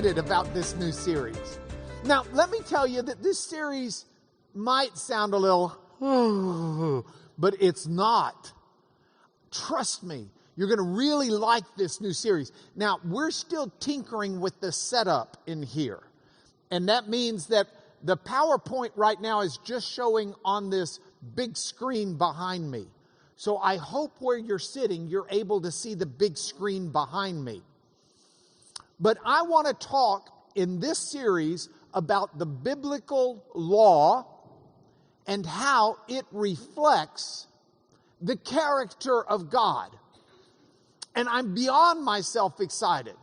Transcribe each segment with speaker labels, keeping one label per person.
Speaker 1: excited about this new series. Now, let me tell you that this series might sound a little, but it's not. Trust me, you're going to really like this new series. Now, we're still tinkering with the setup in here. And that means that the PowerPoint right now is just showing on this big screen behind me. So I hope where you're sitting, you're able to see the big screen behind me. But I want to talk in this series about the biblical law and how it reflects the character of God. And I'm beyond myself excited.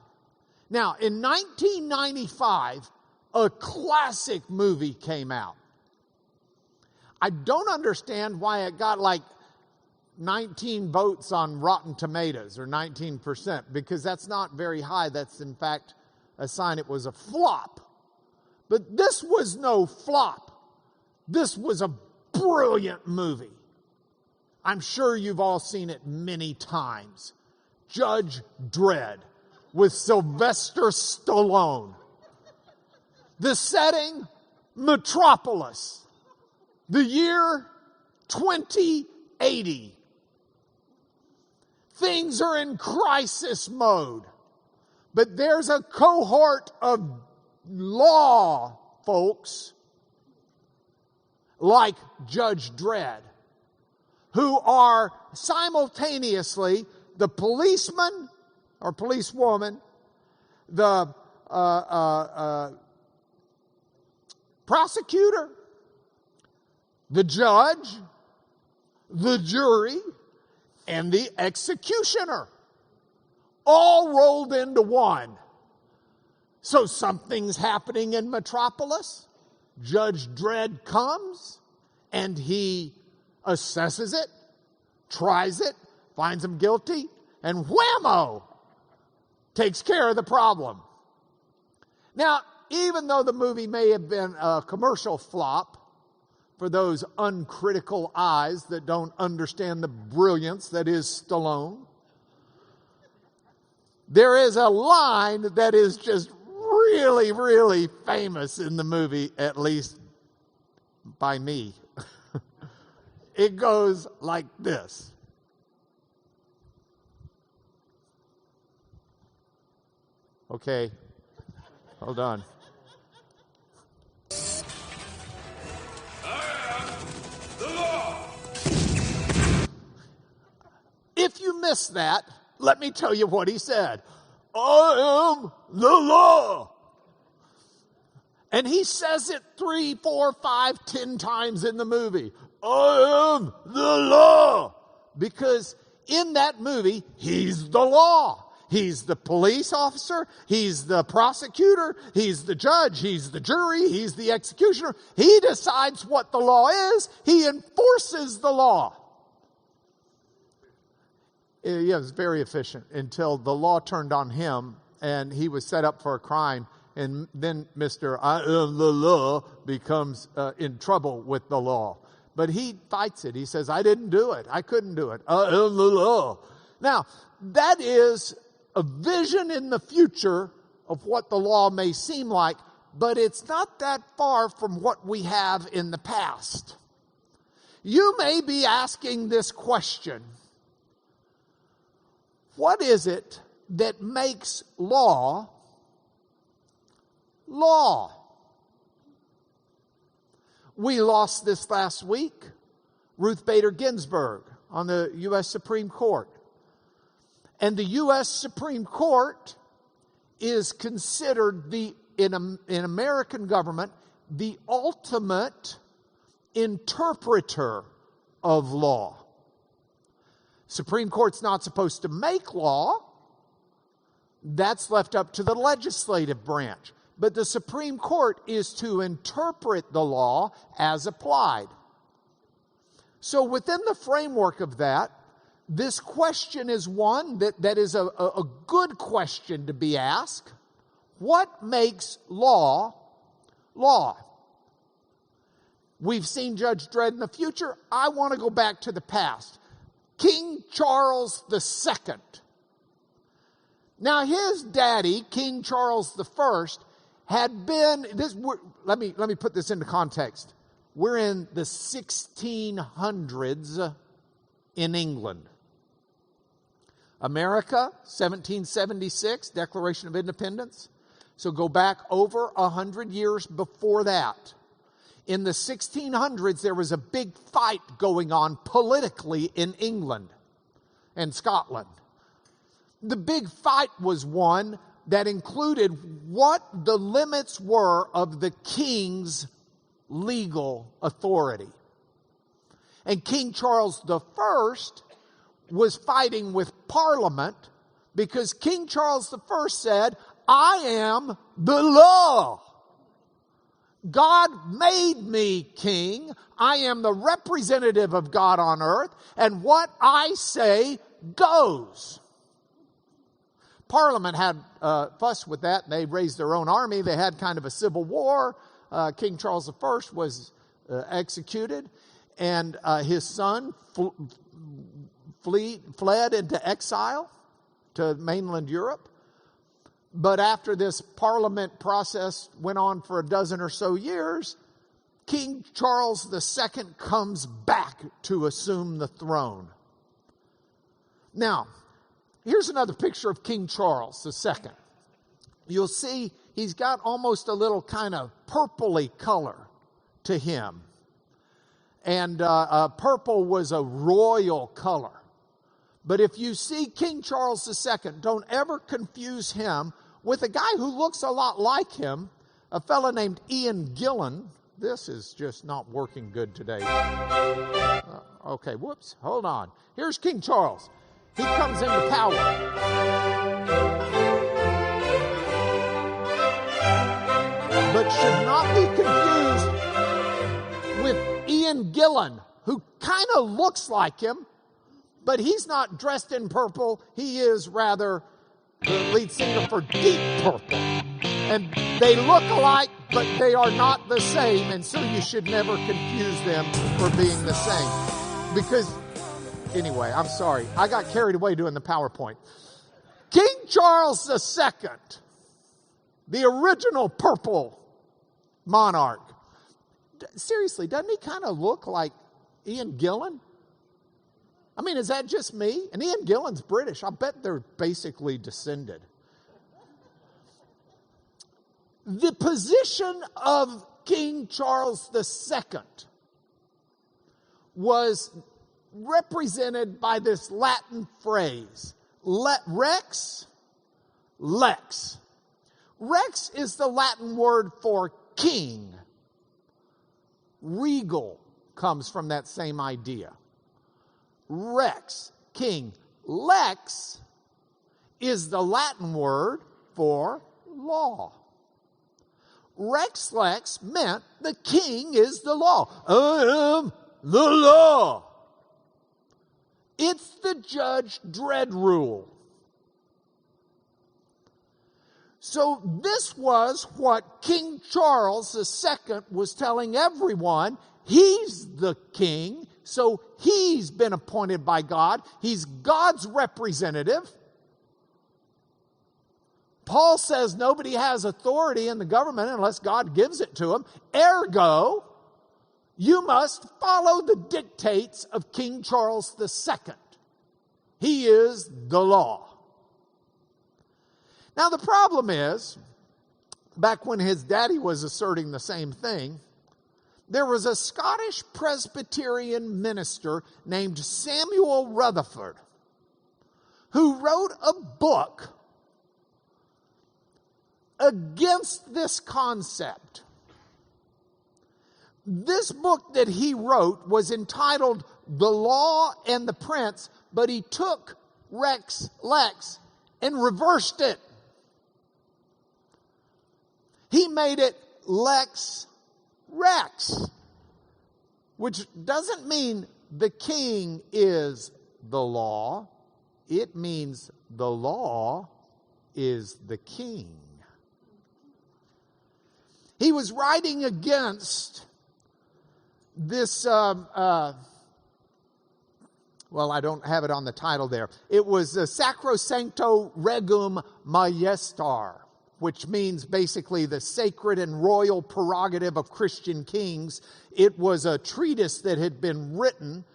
Speaker 1: Now, in 1995, a classic movie came out. I don't understand why it got like 19 votes on Rotten Tomatoes, or 19%, because that's not very high. That's, in fact, a sign it was a flop. But this was no flop. This was a brilliant movie. I'm sure you've all seen it many times. Judge Dredd with Sylvester Stallone. The setting, Metropolis. The year 2080. Things are in crisis mode. But there's a cohort of law folks like Judge Dredd who are simultaneously the policeman or policewoman, the prosecutor, the judge, the jury, and the executioner, all rolled into one. So something's happening in Metropolis. Judge Dredd comes and he assesses it, tries it, finds him guilty, and whammo, takes care of the problem. Now, even though the movie may have been a commercial flop, for those uncritical eyes that don't understand the brilliance that is Stallone, there is a line that is just really, really famous in the movie, at least by me. It goes like this. Okay, hold on. If you missed that, let me tell you what he said. I am the law. And he says it 3, 4, 5, 10 times in the movie. I am the law. Because in that movie, he's the law. He's the police officer. He's the prosecutor. He's the judge. He's the jury. He's the executioner. He decides what the law is. He enforces the law. Yeah, it was very efficient until the law turned on him and he was set up for a crime. And then Mr. I am the law becomes in trouble with the law. But he fights it. He says, I didn't do it. I couldn't do it. I am the law. Now, that is a vision in the future of what the law may seem like, but it's not that far from what we have in the past. You may be asking this question. What is it that makes law law? We lost this last week. Ruth Bader Ginsburg on the U.S. Supreme Court. And the U.S. Supreme Court is considered in American government the ultimate interpreter of law. Supreme Court's not supposed to make law. That's left up to the legislative branch. But the Supreme Court is to interpret the law as applied. So within the framework of that, this question is one that is a good question to be asked. What makes law law? We've seen Judge Dredd in the future. I want to go back to the past. King Charles II. Now his daddy, King Charles I, had been, let me put this into context. We're in the 1600s in England. America, 1776, Declaration of Independence. So go back over 100 years before that. In the 1600s, there was a big fight going on politically in England and Scotland. The big fight was one that included what the limits were of the king's legal authority. And King Charles I was fighting with Parliament because King Charles I said, I am the law. God made me king. I am the representative of God on earth, and what I say goes. Parliament had fuss with that. They raised their own army. They had kind of a civil war. King Charles I was executed, and his son fled into exile to mainland Europe. But after this parliament process went on for a dozen or so years, King Charles II comes back to assume the throne. Now, here's another picture of King Charles II. You'll see he's got almost a little kind of purpley color to him. And purple was a royal color. But if you see King Charles II, don't ever confuse him with a guy who looks a lot like him, a fellow named Ian Gillan. This is just not working good today. Okay, whoops, hold on. Here's King Charles. He comes into power. But should not be confused with Ian Gillan, who kind of looks like him, but he's not dressed in purple. He is rather the lead singer for Deep Purple. And they look alike, but they are not the same, and so you should never confuse them for being the same. Because, anyway, I'm sorry. I got carried away doing the PowerPoint. King Charles II, the original purple monarch. Seriously, doesn't he kind of look like Ian Gillan? I mean, is that just me? And Ian Gillan's British. I bet they're basically descended. The position of King Charles II was represented by this Latin phrase, rex lex. Rex is the Latin word for king. Regal comes from that same idea. Rex, king. Lex is the Latin word for law. Rex lex meant the king is the law. I am the law. It's the Judge Dredd rule. So this was what King Charles II was telling everyone. He's the king. So he's been appointed by God. He's God's representative. Paul says nobody has authority in the government unless God gives it to him. Ergo, you must follow the dictates of King Charles II. He is the law. Now the problem is, back when his daddy was asserting the same thing, there was a Scottish Presbyterian minister named Samuel Rutherford who wrote a book against this concept. This book that he wrote was entitled The Law and the Prince, but he took Rex Lex and reversed it. He made it Lex Rex, which doesn't mean the king is the law. It means the law is the king. He was writing against this Well, I don't have it on the title there. It was Sacrosancto Regum Majestar, which means basically the sacred and royal prerogative of Christian kings. It was a treatise that had been written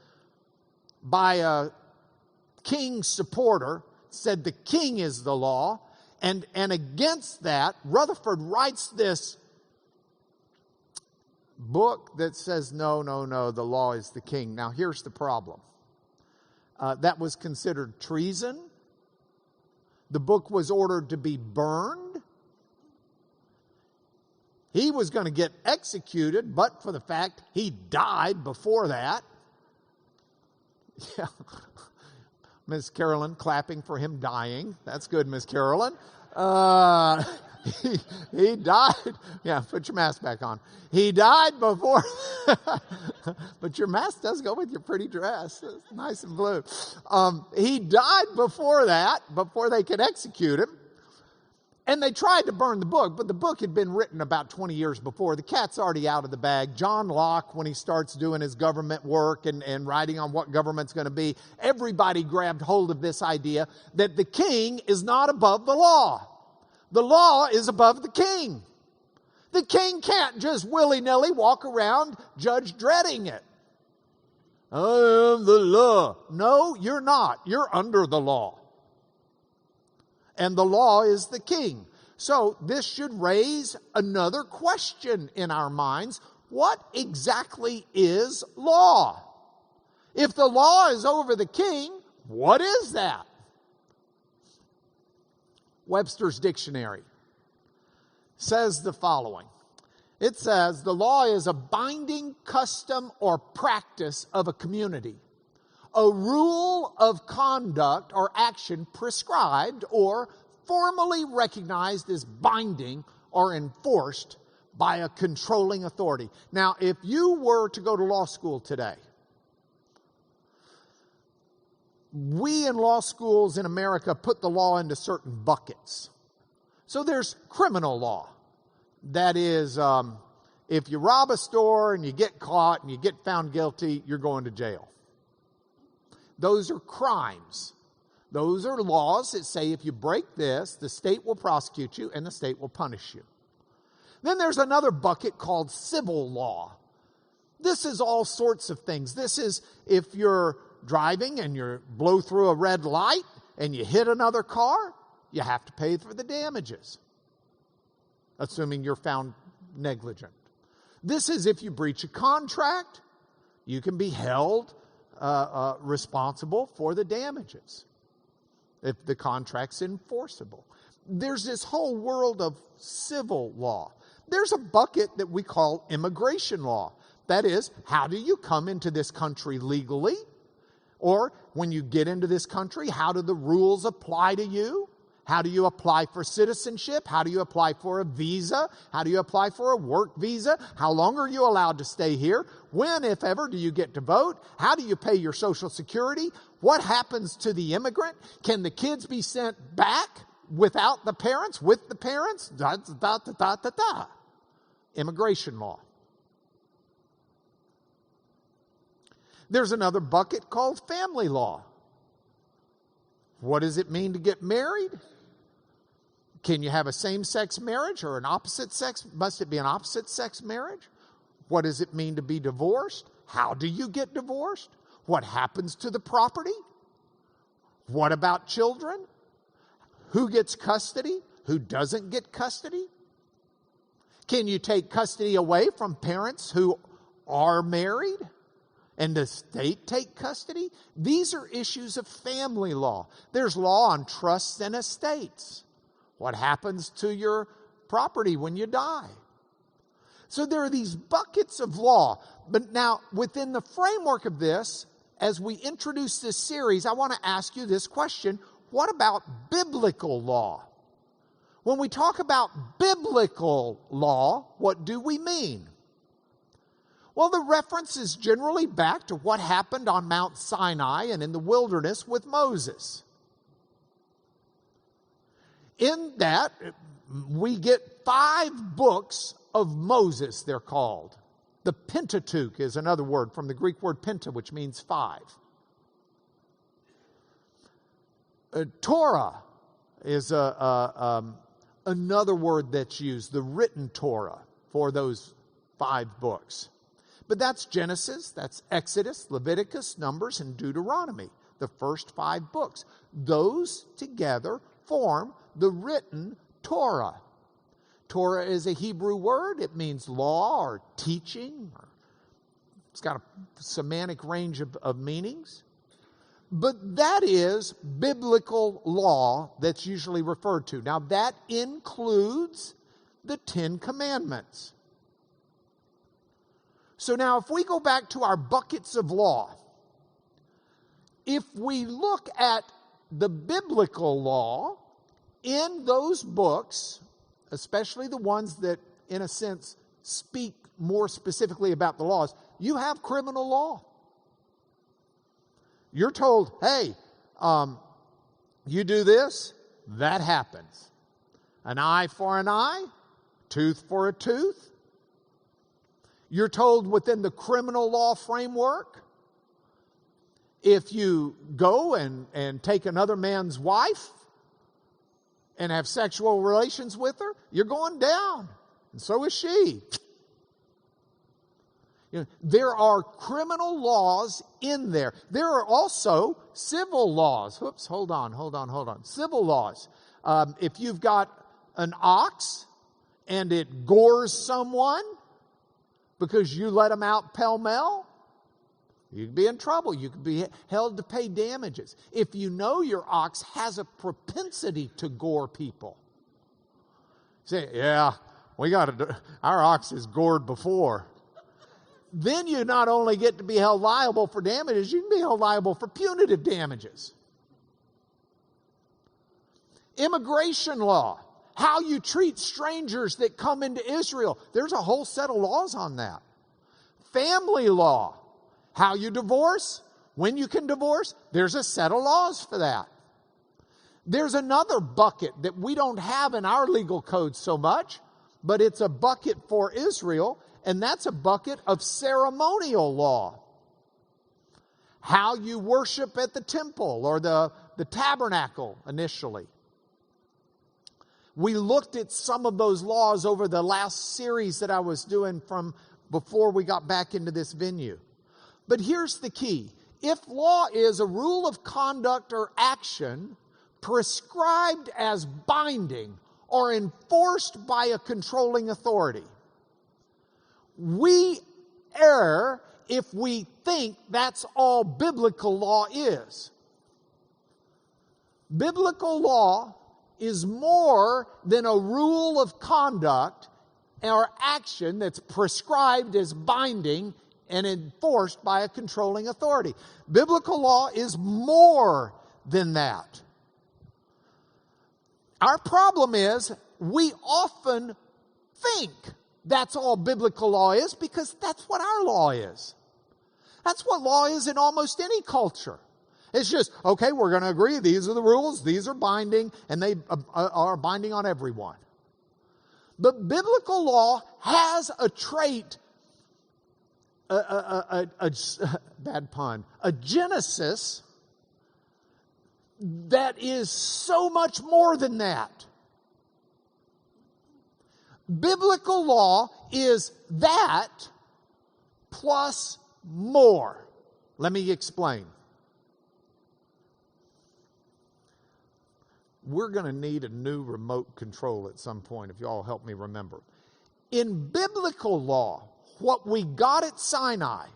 Speaker 1: by a king supporter, said the king is the law, and against that, Rutherford writes this book that says, no, the law is the king. Now, here's the problem. That was considered treason. The book was ordered to be burned. He was going to get executed, but for the fact he died before that. Yeah. Miss Carolyn clapping for him dying. That's good, Miss Carolyn. He died. Yeah, put your mask back on. He died before. But your mask does go with your pretty dress. It's nice and blue. He died before that, before they could execute him. And they tried to burn the book, but the book had been written about 20 years before. The cat's already out of the bag. John Locke, when he starts doing his government work and writing on what government's going to be, everybody grabbed hold of this idea that the king is not above the law. The law is above the king. The king can't just willy-nilly walk around judge dreading it. I am the law. No, you're not. You're under the law. And the law is the king. So this should raise another question in our minds. What exactly is law? If the law is over the king, what is that? Webster's Dictionary says the following. It says, the law is a binding custom or practice of a community, a rule of conduct or action prescribed or formally recognized as binding or enforced by a controlling authority. Now, if you were to go to law school today, we in law schools in America put the law into certain buckets. So there's criminal law. That is, if you rob a store and you get caught and you get found guilty, you're going to jail. Those are crimes. Those are laws that say if you break this, the state will prosecute you and the state will punish you. Then there's another bucket called civil law. This is all sorts of things. This is if you're driving and you blow through a red light and you hit another car, you have to pay for the damages, assuming you're found negligent. This is if you breach a contract, you can be held responsible for the damages if the contract's enforceable. There's this whole world of civil law. There's a bucket that we call immigration law. That is, how do you come into this country legally? Or when you get into this country, how do the rules apply to you? How do you apply for citizenship? How do you apply for a visa? How do you apply for a work visa? How long are you allowed to stay here? When, if ever, do you get to vote? How do you pay your Social Security? What happens to the immigrant? Can the kids be sent back without the parents, with the parents? Immigration law. There's another bucket called family law. What does it mean to get married? Can you have a same-sex marriage or an opposite sex? Must it be an opposite-sex marriage? What does it mean to be divorced? How do you get divorced? What happens to the property? What about children? Who gets custody? Who doesn't get custody? Can you take custody away from parents who are married? And the state take custody? These are issues of family law. There's law on trusts and estates. What happens to your property when you die? So there are these buckets of law. But now, within the framework of this, as we introduce this series, I want to ask you this question. What about biblical law? When we talk about biblical law, what do we mean? Well, the reference is generally back to what happened on Mount Sinai and in the wilderness with Moses. In that, we get 5 books of Moses, they're called. The Pentateuch is another word from the Greek word penta, which means 5. Torah is another word that's used, the written Torah, for those 5 books. But that's Genesis, that's Exodus, Leviticus, Numbers, and Deuteronomy, the first 5 books. Those together form the written Torah. Torah is a Hebrew word. It means law or teaching. It's got a semantic range of meanings. But that is biblical law that's usually referred to. Now that includes the 10 Commandments. So now if we go back to our buckets of law, if we look at the biblical law in those books, especially the ones that, in a sense, speak more specifically about the laws, you have criminal law. You're told, hey, you do this, that happens. An eye for an eye, tooth for a tooth. You're told within the criminal law framework, if you go and take another man's wife and have sexual relations with her, you're going down. And so is she. You know, there are criminal laws in there. There are also civil laws. Whoops, hold on. Civil laws. If you've got an ox and it gores someone because you let them out pell-mell, you could be in trouble. You could be held to pay damages. If you know your ox has a propensity to gore people, say, yeah, our ox is gored before. Then you not only get to be held liable for damages, you can be held liable for punitive damages. Immigration law, how you treat strangers that come into Israel. There's a whole set of laws on that. Family law, how you divorce, when you can divorce, there's a set of laws for that. There's another bucket that we don't have in our legal code so much, but it's a bucket for Israel, and that's a bucket of ceremonial law. How you worship at the temple or the tabernacle initially. We looked at some of those laws over the last series that I was doing from before we got back into this venue. But here's the key. If law is a rule of conduct or action prescribed as binding or enforced by a controlling authority, we err if we think that's all biblical law is. Biblical law is more than a rule of conduct or action that's prescribed as binding and enforced by a controlling authority. Biblical law is more than that. Our problem is we often think that's all biblical law is because that's what our law is. That's what law is in almost any culture. It's just, okay, we're going to agree, these are the rules, these are binding, and they are binding on everyone. But biblical law has a trait, bad pun, a genesis that is so much more than that. Biblical law is that plus more. Let me explain. We're going to need a new remote control at some point, if y'all help me remember. In biblical law, what we got at Sinai,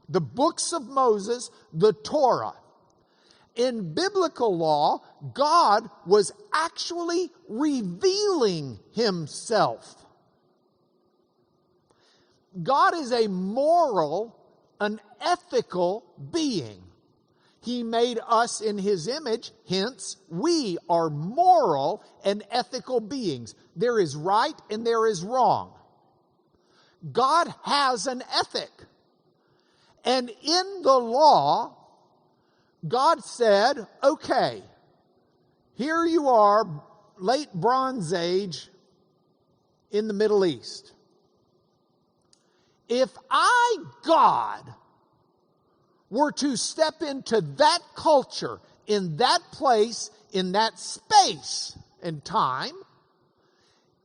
Speaker 1: the books of Moses, the Torah, in biblical law, God was actually revealing Himself. God is a moral, an ethical being. He made us in His image, hence we are moral and ethical beings. There is right and there is wrong. God has an ethic. And in the law, God said, okay, here you are, late Bronze Age in the Middle East. If I, God, were to step into that culture, in that place, in that space and time,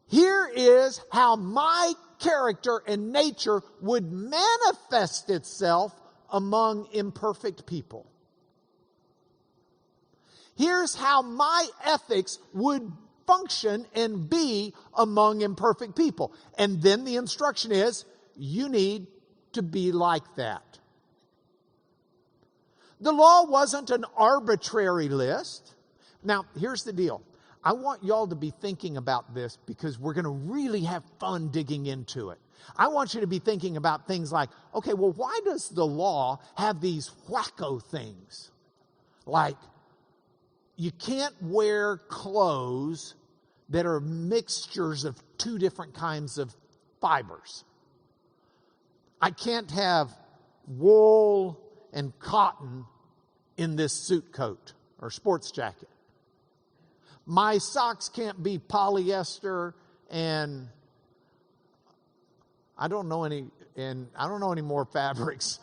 Speaker 1: here is how my character and nature would manifest itself among imperfect people. Here's how my ethics would function and be among imperfect people. And then the instruction is, you need to be like that. The law wasn't an arbitrary list. Now, here's the deal. I want y'all to be thinking about this because we're going to really have fun digging into it. I want you to be thinking about things like, okay, well, why does the law have these wacko things? Like, you can't wear clothes that are mixtures of two different kinds of fibers. I can't have wool and cotton in this suit coat or sports jacket. My socks can't be polyester and I don't know any more fabrics.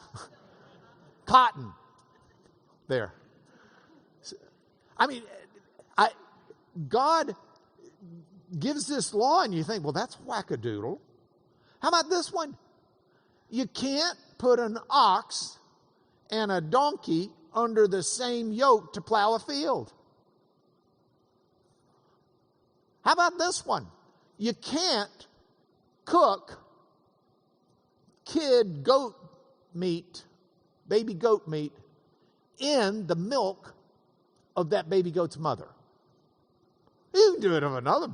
Speaker 1: Cotton. There. I mean, God gives this law and you think, well, that's wackadoodle. How about this one? You can't put an ox and a donkey under the same yoke to plow a field. How about this one? You can't cook baby goat meat, in the milk of that baby goat's mother. You can do it of another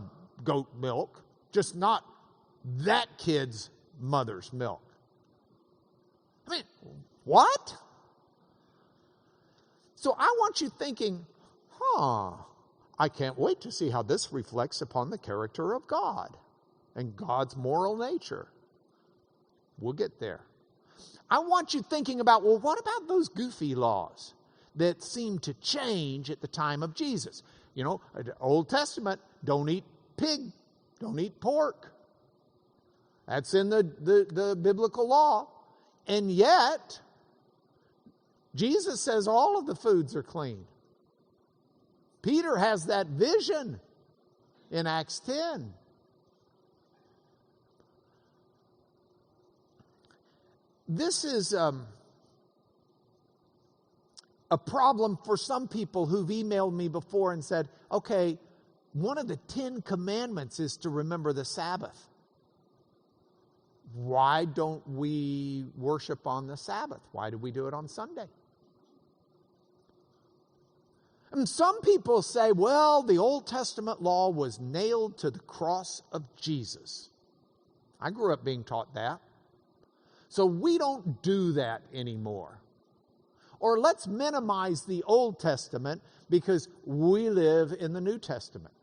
Speaker 1: goat milk, just not that kid's mother's milk. I mean, what? So I want you thinking, I can't wait to see how this reflects upon the character of God and God's moral nature. We'll get there. I want you thinking about, well, what about those goofy laws that seem to change at the time of Jesus? You know, Old Testament, don't eat pig, don't eat pork. That's in the biblical law. And yet, Jesus says all of the foods are clean. Peter has that vision in Acts 10. This is a problem for some people who've emailed me before and said, okay, one of the 10 commandments is to remember the Sabbath. Why don't we worship on the Sabbath? Why do we do it on Sunday? And some people say, well, the Old Testament law was nailed to the cross of Jesus. I grew up being taught that. So we don't do that anymore. Or let's minimize the Old Testament because we live in the New Testament.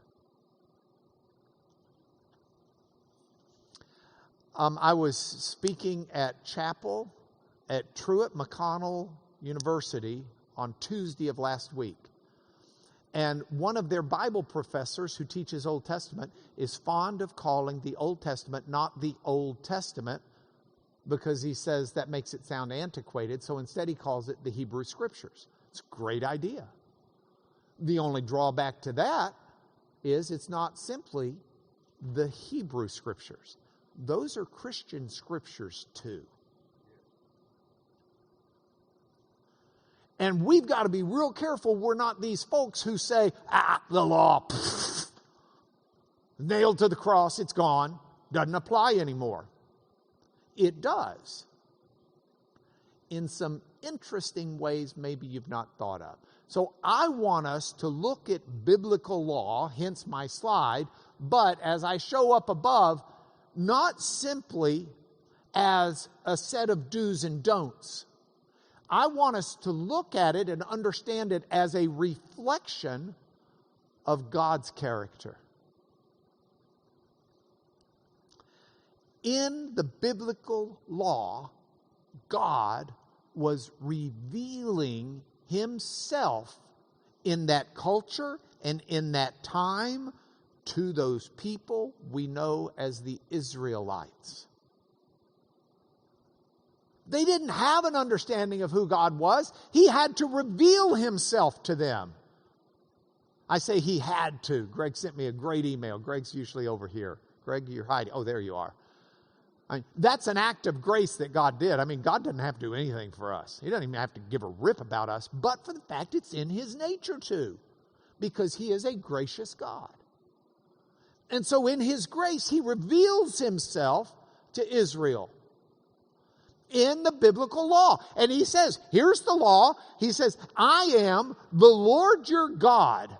Speaker 1: I was speaking at chapel at Truett McConnell University on Tuesday of last week. And one of their Bible professors who teaches Old Testament is fond of calling the Old Testament not the Old Testament because he says that makes it sound antiquated. So instead he calls it the Hebrew Scriptures. It's a great idea. The only drawback to that is it's not simply the Hebrew Scriptures. Those are Christian Scriptures too. And we've got to be real careful we're not these folks who say, the law, nailed to the cross, it's gone, doesn't apply anymore. It does. In some interesting ways maybe you've not thought of. So I want us to look at biblical law, hence my slide, but as I show up above, not simply as a set of do's and don'ts. I want us to look at it and understand it as a reflection of God's character. In the biblical law, God was revealing Himself in that culture and in that time to those people we know as the Israelites. They didn't have an understanding of who God was. He had to reveal Himself to them. I say he had to. Greg sent me a great email. Greg's usually over here. Greg, you're hiding. Oh, there you are. That's an act of grace that God did. I mean, God doesn't have to do anything for us. He doesn't even have to give a rip about us, but for the fact it's in his nature to, because he is a gracious God. And so in his grace, he reveals himself to Israel in the biblical law. And he says, here's the law. He says, I am the Lord your God.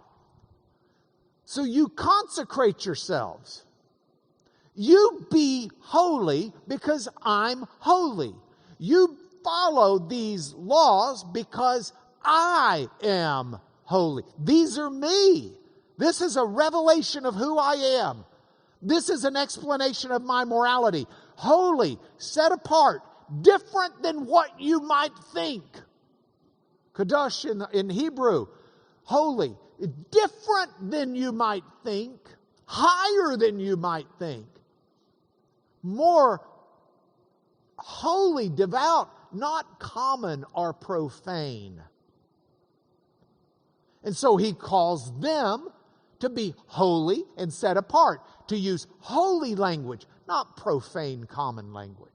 Speaker 1: So you consecrate yourselves. You be holy because I'm holy. You follow these laws because I am holy. These are me. This is a revelation of who I am. This is an explanation of my morality. Holy, set apart, different than what you might think. Kadosh in Hebrew, holy, different than you might think, higher than you might think. More holy, devout, not common or profane. And so he calls them to be holy and set apart, to use holy language, not profane common language,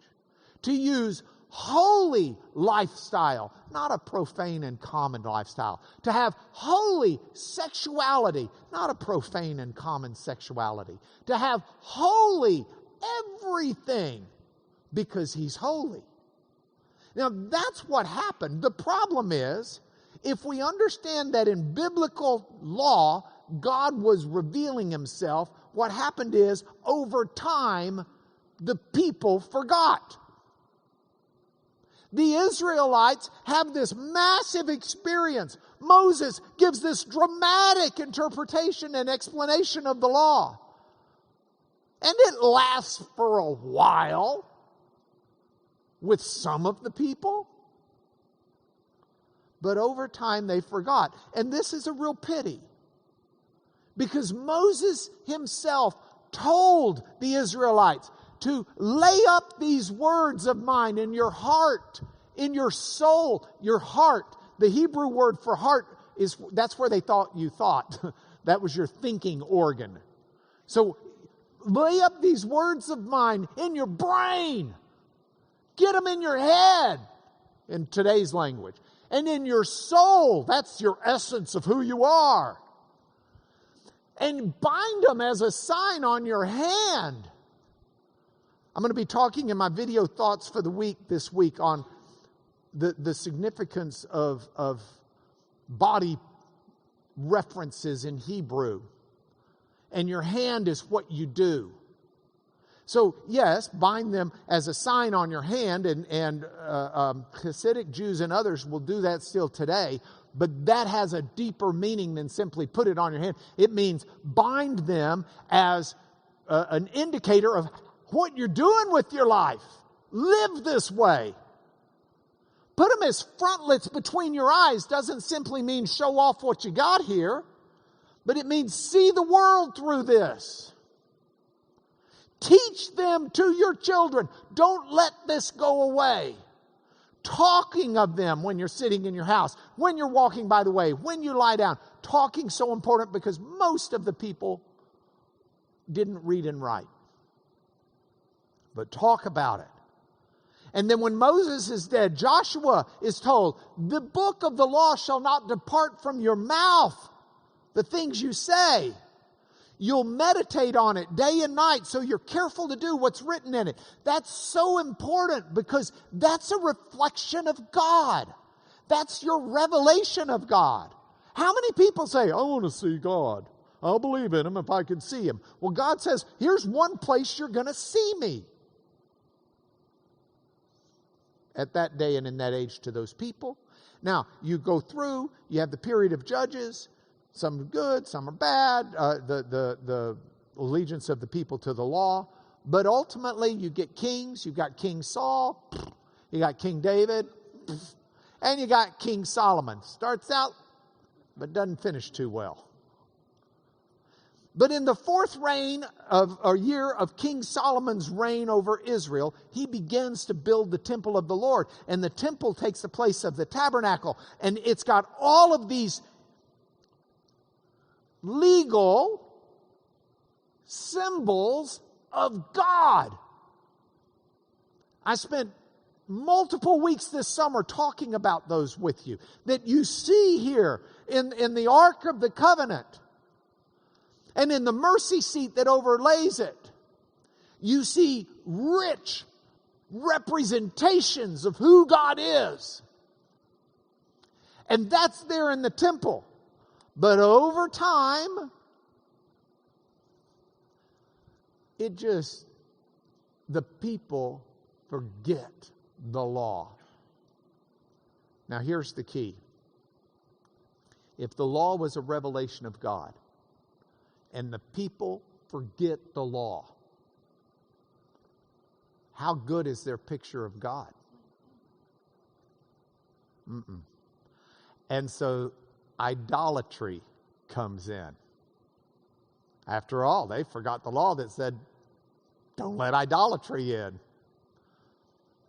Speaker 1: to use holy lifestyle, not a profane and common lifestyle, to have holy sexuality, not a profane and common sexuality, to have holy everything because he's holy. Now that's what happened. The problem is, if we understand that in biblical law, God was revealing himself, what happened is, over time, the people forgot. The Israelites have this massive experience. Moses gives this dramatic interpretation and explanation of the law. And it lasts for a while with some of the people. But over time they forgot. And this is a real pity. Because Moses himself told the Israelites to lay up these words of mine in your heart, in your soul, your heart. The Hebrew word for heart that's where they thought you thought. That was your thinking organ. So lay up these words of mine in your brain. Get them in your head, in today's language. And in your soul, that's your essence of who you are. And bind them as a sign on your hand. I'm going to be talking in my video thoughts for the week this week on the significance of body references in Hebrew. And your hand is what you do. So yes, bind them as a sign on your hand, and Hasidic Jews and others will do that still today. But that has a deeper meaning than simply put it on your hand. It means bind them as an indicator of what you're doing with your life. Live this way. Put them as frontlets between your eyes doesn't simply mean show off what you got here, but it means see the world through this. Teach them to your children. Don't let this go away. Talking of them when you're sitting in your house, when you're walking by the way, when you lie down. Talking so important because most of the people didn't read and write. But talk about it. And then when Moses is dead, Joshua is told, the book of the law shall not depart from your mouth. The things you say. You'll meditate on it day and night, so you're careful to do what's written in it. That's so important because that's a reflection of God. That's your revelation of God. How many people say, I want to see God. I'll believe in him if I can see him. Well, God says, here's one place you're going to see me. At that day and in that age to those people. Now, you go through, you have the period of Judges. Some are good, some are bad, the allegiance of the people to the law. But ultimately, you get kings. You've got King Saul, you got King David, and you got King Solomon. Starts out, but doesn't finish too well. But in the fourth year of King Solomon's reign over Israel, he begins to build the temple of the Lord. And the temple takes the place of the tabernacle. And it's got all of these legal symbols of God. I spent multiple weeks this summer talking about those with you, that you see here in the Ark of the Covenant and in the mercy seat that overlays it. You see rich representations of who God is. And that's there in the temple. But over time, the people forget the law. Now here's the key. If the law was a revelation of God, and the people forget the law, how good is their picture of God? And so idolatry comes in. After all, they forgot the law that said, don't let idolatry in.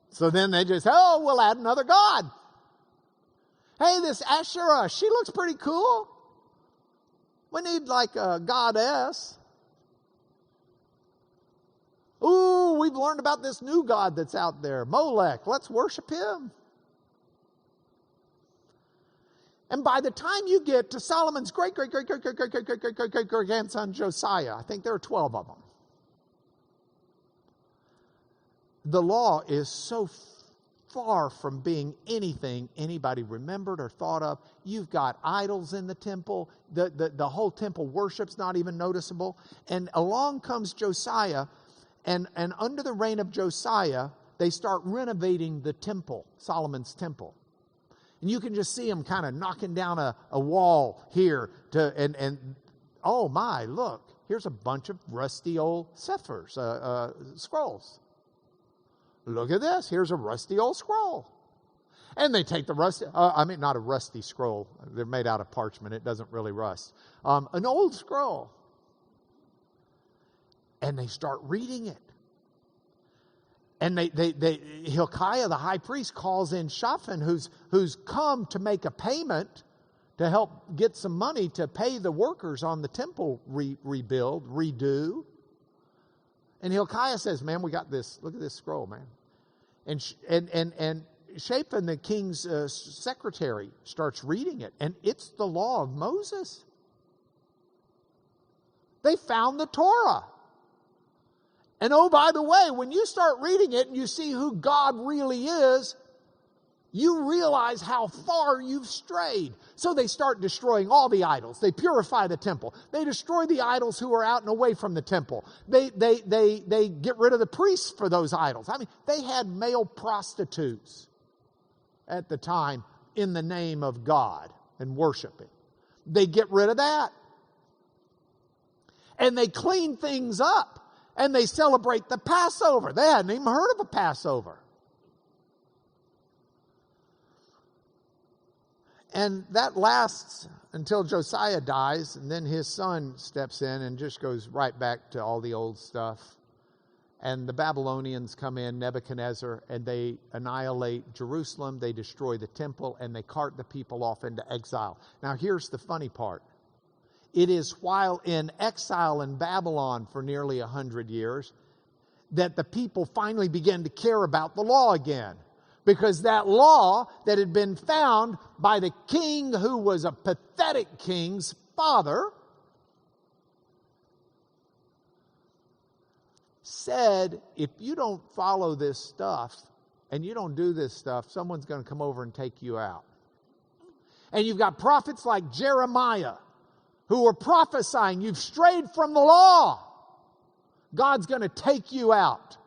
Speaker 1: So then they just, we'll add another god. Hey, this Asherah, she looks pretty cool. We need like a goddess. Ooh, we've learned about this new god that's out there, Molech. Let's worship him. And by the time you get to Solomon's great-grandson Josiah, I think there are 12 of them, the law is so far from being anything anybody remembered or thought of. You've got idols in the temple. The whole temple worship's not even noticeable. And along comes Josiah, and under the reign of Josiah, they start renovating the temple, Solomon's temple. And you can just see them kind of knocking down a wall here and oh my, look, here's a bunch of rusty old sephers, scrolls. Look at this. Here's a rusty old scroll. And they take the rusty, not a rusty scroll. They're made out of parchment. It doesn't really rust. An old scroll. And they start reading it. And Hilkiah, the high priest, calls in Shaphan, who's come to make a payment to help get some money to pay the workers on the temple redo. And Hilkiah says, man, we got this. Look at this scroll, man. And Shaphan, the king's secretary, starts reading it. And it's the law of Moses. They found the Torah. And oh, by the way, when you start reading it and you see who God really is, you realize how far you've strayed. So they start destroying all the idols. They purify the temple. They destroy the idols who are out and away from the temple. They get rid of the priests for those idols. I mean, they had male prostitutes at the time in the name of God and worshiping. They get rid of that. And they clean things up. And they celebrate the Passover. They hadn't even heard of a Passover. And that lasts until Josiah dies, and then his son steps in and just goes right back to all the old stuff. And the Babylonians come in, Nebuchadnezzar, and they annihilate Jerusalem. They destroy the temple, and they cart the people off into exile. Now, here's the funny part. It is while in exile in Babylon for nearly 100 years that the people finally began to care about the law again. Because that law that had been found by the king who was a pathetic king's father said, if you don't follow this stuff and you don't do this stuff, someone's going to come over and take you out. And you've got prophets like Jeremiah who are prophesying, you've strayed from the law. God's going to take you out.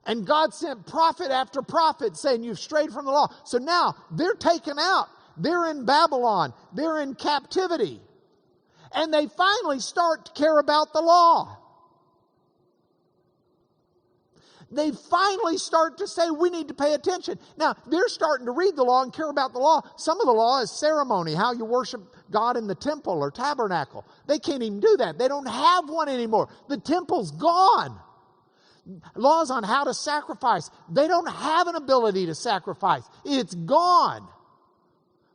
Speaker 1: And God sent prophet after prophet saying, you've strayed from the law. So now they're taken out. They're in Babylon. They're in captivity. And they finally start to care about the law. They finally start to say, we need to pay attention. Now, they're starting to read the law and care about the law. Some of the law is ceremony, how you worship God in the temple or tabernacle. They can't even do that. They don't have one anymore. The temple's gone. Laws on how to sacrifice. They don't have an ability to sacrifice. It's gone.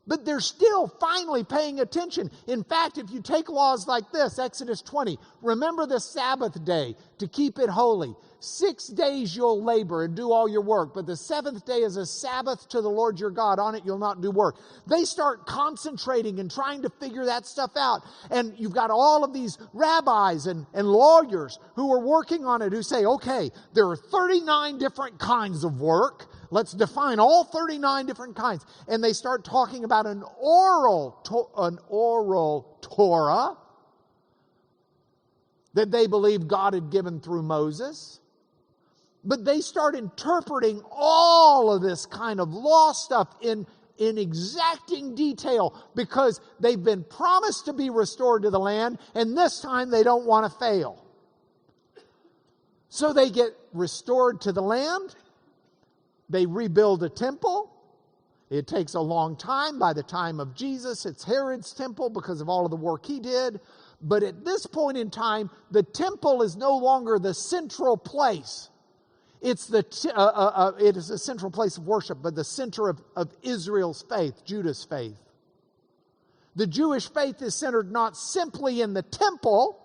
Speaker 1: But they're still finally paying attention. In fact, if you take laws like this, Exodus 20, remember the Sabbath day to keep it holy. 6 days you'll labor and do all your work, but the seventh day is a Sabbath to the Lord your God. On it you'll not do work. They start concentrating and trying to figure that stuff out. And you've got all of these rabbis and lawyers who are working on it who say, okay, there are 39 different kinds of work. Let's define all 39 different kinds. And they start talking about an oral Torah that they believe God had given through Moses. But they start interpreting all of this kind of law stuff in exacting detail because they've been promised to be restored to the land, and this time they don't want to fail. So they get restored to the land. They rebuild a temple. It takes a long time. By the time of Jesus, it's Herod's temple because of all of the work he did. But at this point in time, the temple is no longer the central place. It is a central place of worship, but the center of Israel's faith, Judah's faith. The Jewish faith is centered not simply in the temple,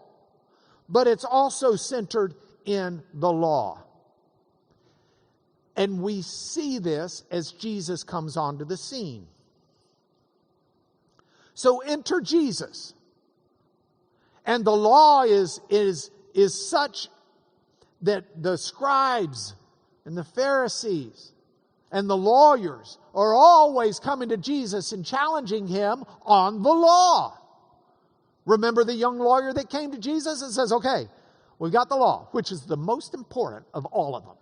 Speaker 1: but it's also centered in the law. And we see this as Jesus comes onto the scene. So enter Jesus. And the law is such that the scribes and the Pharisees and the lawyers are always coming to Jesus and challenging him on the law. Remember the young lawyer that came to Jesus and says, okay, we've got the law, which is the most important of all of them.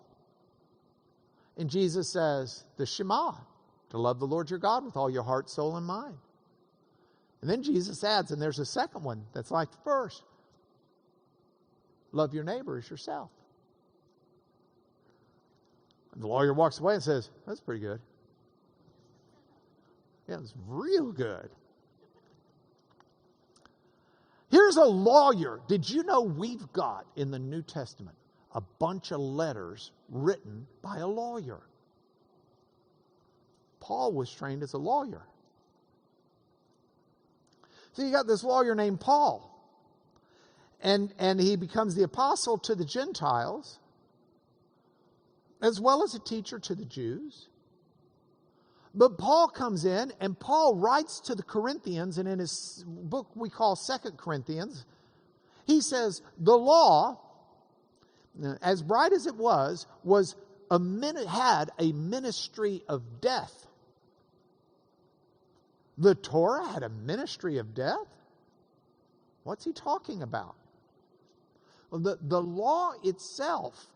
Speaker 1: And Jesus says, the Shema, to love the Lord your God with all your heart, soul, and mind. And then Jesus adds, and there's a second one that's like the first. Love your neighbor as yourself. And the lawyer walks away and says, that's pretty good. Yeah, it's real good. Here's a lawyer. Did you know we've got in the New Testament a bunch of letters written by a lawyer? Paul was trained as a lawyer. So you got this lawyer named Paul. And he becomes the apostle to the Gentiles, as well as a teacher to the Jews. But Paul comes in, and Paul writes to the Corinthians, and in his book we call 2 Corinthians, he says, the law, as bright as it was had a ministry of death. The Torah had a ministry of death? What's he talking about? Well, the law itself,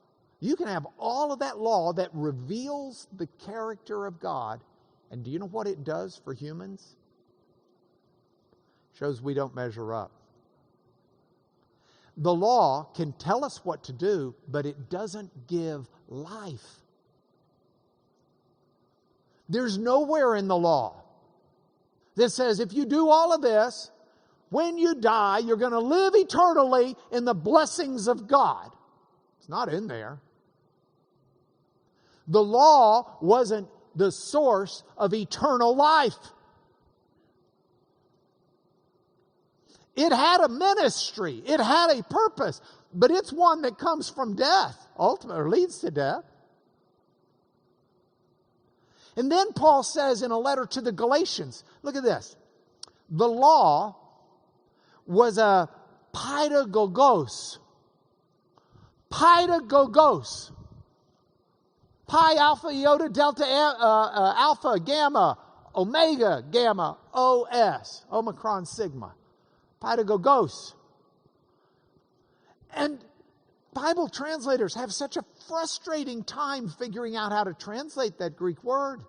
Speaker 1: you can have all of that law that reveals the character of God. And do you know what it does for humans? Shows we don't measure up. The law can tell us what to do, but it doesn't give life. There's nowhere in the law that says if you do all of this, when you die, you're going to live eternally in the blessings of God. It's not in there. The law wasn't the source of eternal life. It had a ministry. It had a purpose. But it's one that comes from death, ultimately, or leads to death. And then Paul says in a letter to the Galatians, look at this. The law was a pedagogos. Pedagogos. Pi, alpha, iota, delta, alpha, gamma, omega, gamma, OS, Omicron, sigma. Pedagogos. And Bible translators have such a frustrating time figuring out how to translate that Greek word.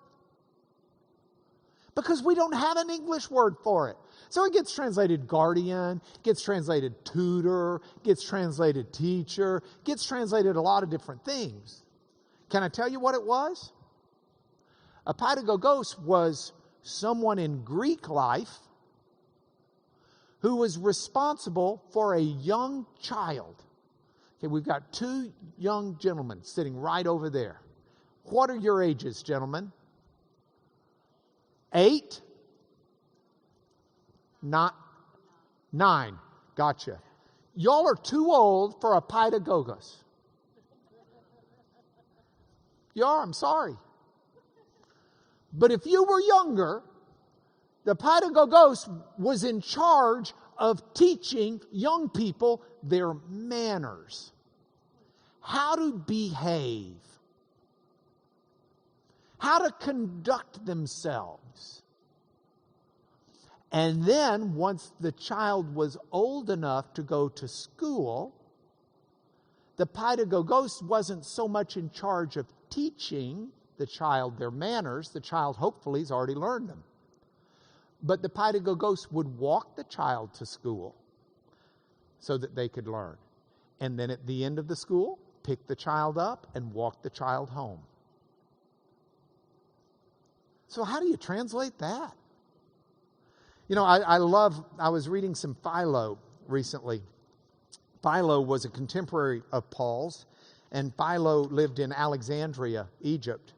Speaker 1: Because we don't have an English word for it. So it gets translated guardian, gets translated tutor, gets translated teacher, gets translated a lot of different things. Can I tell you what it was? A pedagogos was someone in Greek life who was responsible for a young child. Okay, we've got two young gentlemen sitting right over there. What are your ages, gentlemen? 8, Not 9. Gotcha. Y'all are too old for a paidagogos. You are, I'm sorry. But if you were younger, the paidagogos was in charge of teaching young people their manners, how to behave, how to conduct themselves. And then, once the child was old enough to go to school, the paidagogos wasn't so much in charge of teaching the child their manners. The child hopefully has already learned them. But the paidagogos would walk the child to school so that they could learn. And then at the end of the school, pick the child up and walk the child home. So how do you translate that? You know, I was reading some Philo recently. Philo was a contemporary of Paul's, and Philo lived in Alexandria, Egypt.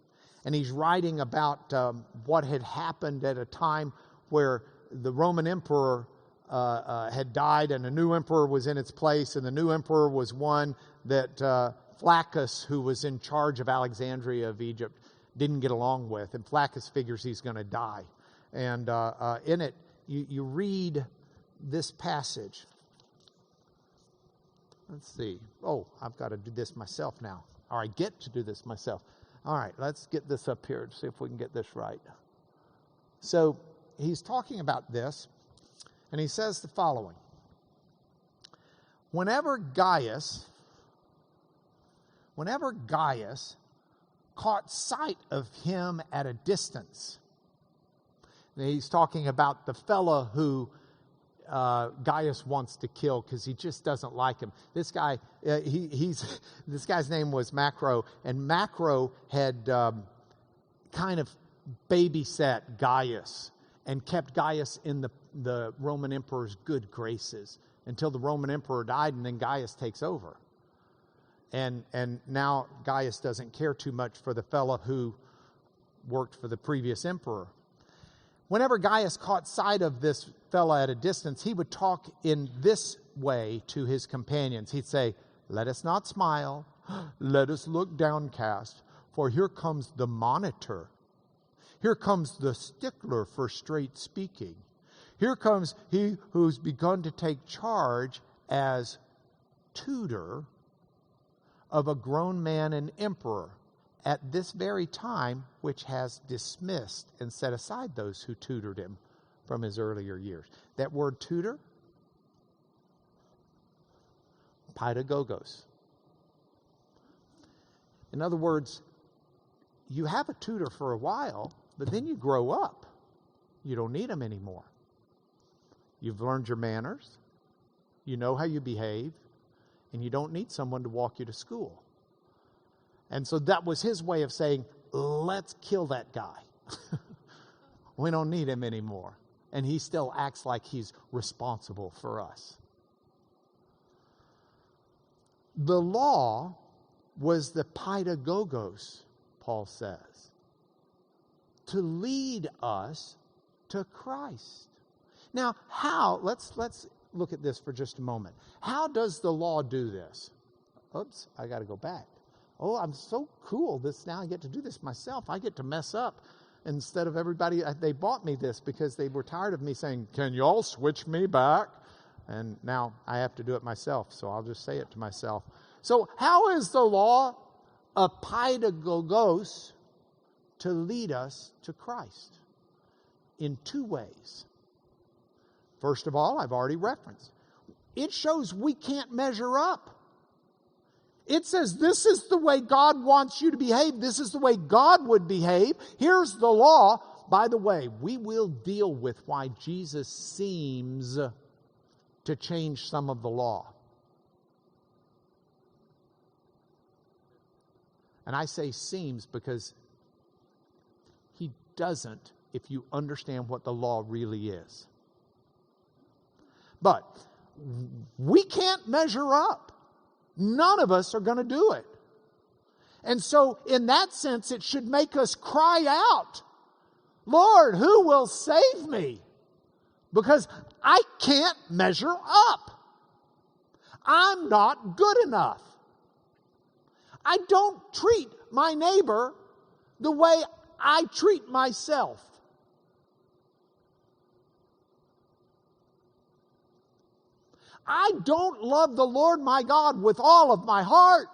Speaker 1: And he's writing about what had happened at a time where the Roman emperor had died and a new emperor was in its place, and the new emperor was one that Flaccus, who was in charge of Alexandria of Egypt, didn't get along with. And Flaccus figures he's going to die. And in it, you read this passage. Let's see. Oh, I've got to do this myself now. Or I get to do this myself. All right, let's get this up here and see if we can get this right. So he's talking about this, and he says the following. Whenever Gaius caught sight of him at a distance, and he's talking about the fellow who Gaius wants to kill because he just doesn't like him. This guy, this guy's name was Macro, and Macro had kind of babysat Gaius and kept Gaius in the Roman emperor's good graces until the Roman emperor died, and then Gaius takes over. And now Gaius doesn't care too much for the fellow who worked for the previous emperor. Whenever Gaius caught sight of this fellow at a distance, he would talk in this way to his companions. He'd say, "Let us not smile, let us look downcast, for here comes the monitor. Here comes the stickler for straight speaking. Here comes he who's begun to take charge as tutor of a grown man and emperor at this very time, which has dismissed and set aside those who tutored him from his earlier years." That word tutor, paidagogos. In other words, you have a tutor for a while, but then you grow up. You don't need him anymore. You've learned your manners. You know how you behave. And you don't need someone to walk you to school. And so that was his way of saying, let's kill that guy. We don't need him anymore. And he still acts like he's responsible for us. The law was the paidagogos, Paul says, to lead us to Christ. Now, how? Let's look at this for just a moment. How does the law do this? Oops, I got to go back. Oh, I'm so cool. Now I get to do this myself. I get to mess up instead of everybody. They bought me this because they were tired of me saying, "Can y'all switch me back?" And now I have to do it myself, so I'll just say it to myself. So how is the law a paidagogos to lead us to Christ? In 2 ways. First of all, I've already referenced. It shows we can't measure up. It says this is the way God wants you to behave. This is the way God would behave. Here's the law. By the way, we will deal with why Jesus seems to change some of the law. And I say seems because he doesn't if you understand what the law really is. But we can't measure up. None of us are going to do it. And so in that sense, it should make us cry out, "Lord, who will save me?" Because I can't measure up. I'm not good enough. I don't treat my neighbor the way I treat myself. I don't love the Lord my God with all of my heart.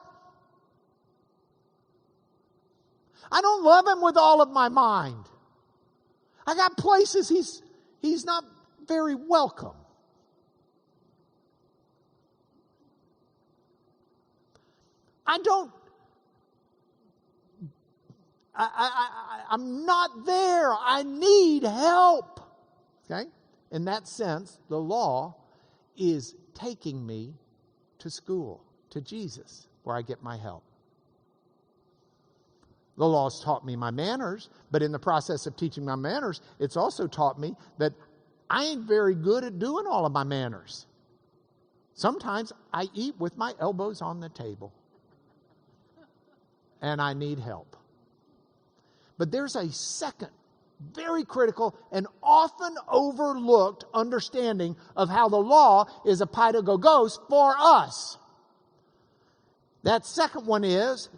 Speaker 1: I don't love Him with all of my mind. I got places He's not very welcome. I'm not there. I need help. Okay? In that sense, the law is taking me to school, to Jesus, where I get my help. The law's taught me my manners, but in the process of teaching my manners, it's also taught me that I ain't very good at doing all of my manners. Sometimes I eat with my elbows on the table, and I need help. But there's a second, very critical and often overlooked understanding of how the law is a pedagogos for us. That second one is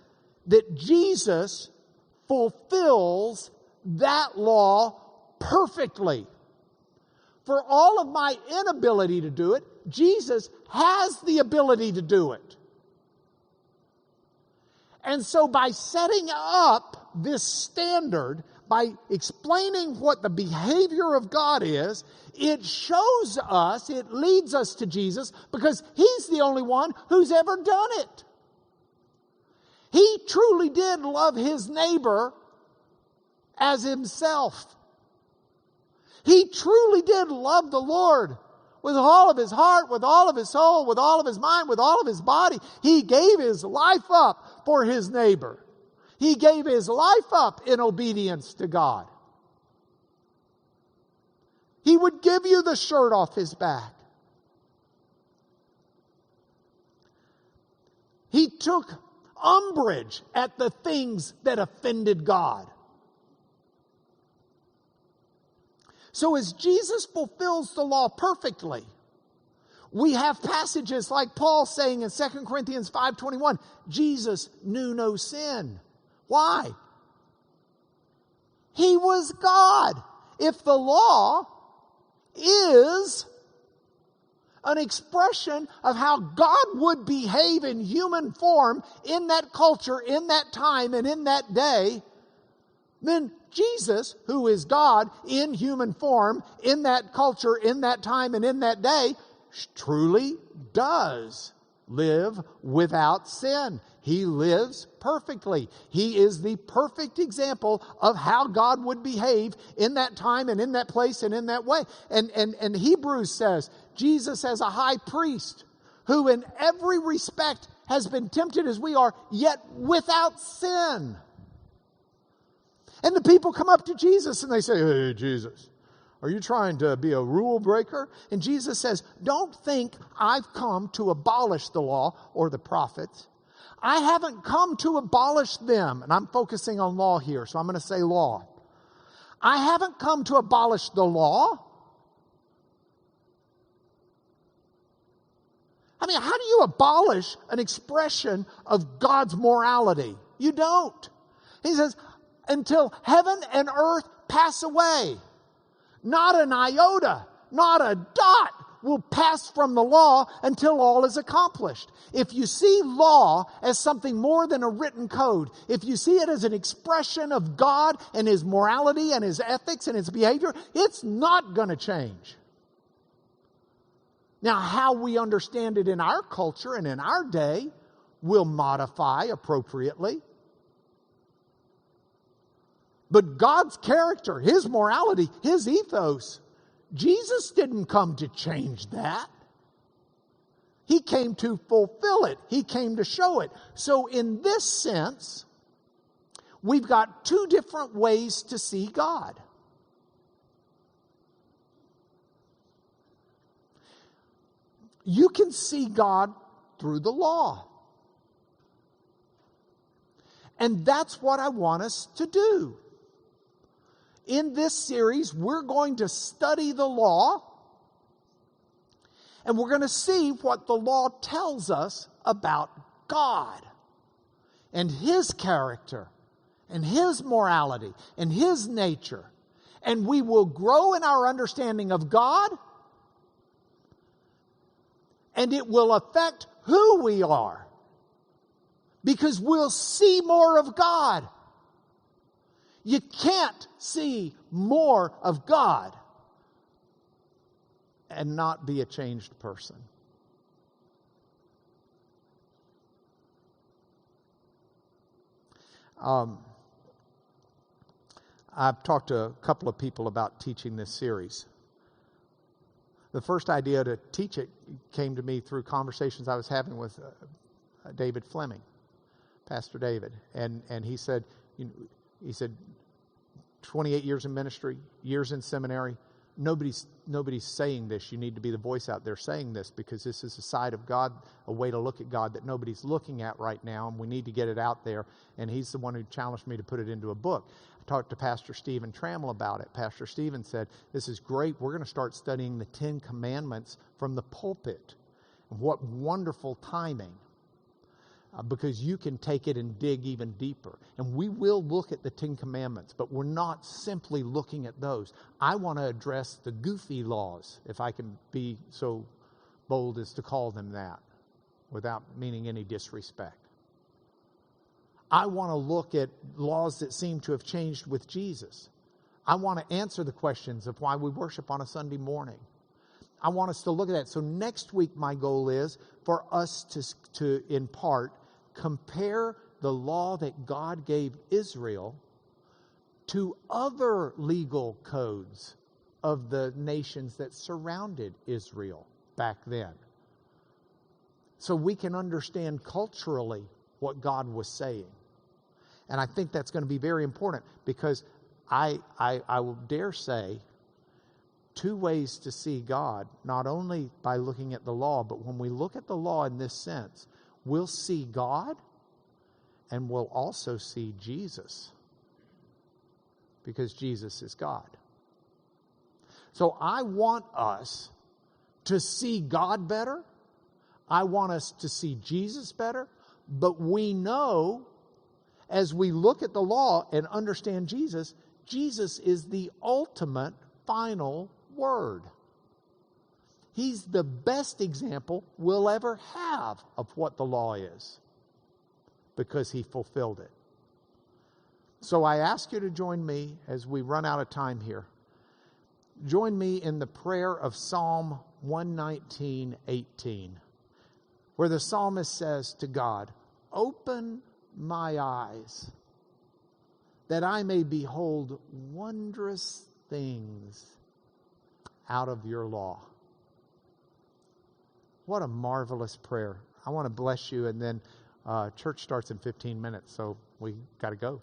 Speaker 1: that Jesus fulfills that law perfectly. For all of my inability to do it, Jesus has the ability to do it. And so by setting up this standard, by explaining what the behavior of God is, it shows us, it leads us to Jesus, because He's the only one who's ever done it. He truly did love His neighbor as Himself. He truly did love the Lord with all of His heart, with all of His soul, with all of His mind, with all of His body. He gave His life up for His neighbor. He gave His life up in obedience to God. He would give you the shirt off His back. He took umbrage at the things that offended God. So as Jesus fulfills the law perfectly, we have passages like Paul saying in 2 Corinthians 5:21, Jesus knew no sin. Why? He was God. If the law is an expression of how God would behave in human form in that culture, in that time, and in that day, then Jesus, who is God in human form, in that culture, in that time, and in that day, truly does live without sin. He lives perfectly. He is the perfect example of how God would behave in that time and in that place and in that way. And Hebrews says, Jesus as a high priest who in every respect has been tempted as we are, yet without sin. And the people come up to Jesus and they say, hey, Jesus, are you trying to be a rule breaker? And Jesus says, don't think I've come to abolish the law or the prophets. I haven't come to abolish them. And I'm focusing on law here, so I'm going to say law. I haven't come to abolish the law. I mean, how do you abolish an expression of God's morality? You don't. He says, until heaven and earth pass away, not an iota, not a dot will pass from the law until all is accomplished. If you see law as something more than a written code, if you see it as an expression of God and His morality and His ethics and His behavior, it's not going to change. Now, how we understand it in our culture and in our day will modify appropriately. But God's character, His morality, His ethos, Jesus didn't come to change that. He came to fulfill it. He came to show it. So in this sense, we've got two different ways to see God. You can see God through the law. And that's what I want us to do. In this series, we're going to study the law And we're going to see what the law tells us about God and His character and His morality and His nature. And we will grow in our understanding of God, and it will affect who we are, because we'll see more of God. You can't see more of God and not be a changed person. I've talked to a couple of people about teaching this series. The first idea to teach it came to me through conversations I was having with David Fleming, Pastor David, and he said, 28 years in ministry, years in seminary. Nobody's saying this. You need to be the voice out there saying this, because this is a side of God, a way to look at God that nobody's looking at right now, and we need to get it out there. And he's the one who challenged me to put it into a book. I talked to Pastor Stephen Trammell about it. Pastor Stephen said, this is great. We're going to start studying the 10 Commandments from the pulpit. What wonderful timing. Because you can take it and dig even deeper. And we will look at the 10 Commandments, but we're not simply looking at those. I want to address the goofy laws, if I can be so bold as to call them that, without meaning any disrespect. I want to look at laws that seem to have changed with Jesus. I want to answer the questions of why we worship on a Sunday morning. I want us to look at that. So next week, my goal is for us to in part, compare the law that God gave Israel to other legal codes of the nations that surrounded Israel back then. So we can understand culturally what God was saying. And I think that's going to be very important, because I will dare say, two ways to see God, not only by looking at the law, but when we look at the law in this sense, we'll see God and we'll also see Jesus, because Jesus is God. So I want us to see God better. I want us to see Jesus better. But we know, as we look at the law and understand Jesus, Jesus is the ultimate final word. He's the best example we'll ever have of what the law is, because He fulfilled it. So I ask you to join me as we run out of time here. Join me in the prayer of Psalm 119:18, where the psalmist says to God, "Open my eyes, that I may behold wondrous things out of your law." What a marvelous prayer. I want to bless you, and then church starts in 15 minutes, so we got to go.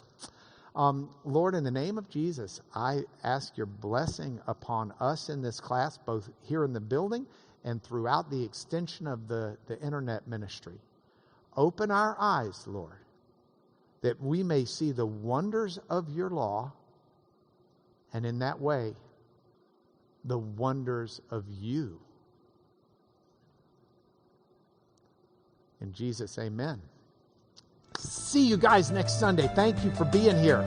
Speaker 1: Lord, in the name of Jesus, I ask your blessing upon us in this class, both here in the building and throughout the extension of the internet ministry. Open our eyes, Lord, that we may see the wonders of your law, and in that way, the wonders of you. In Jesus, amen. See you guys next Sunday. Thank you for being here.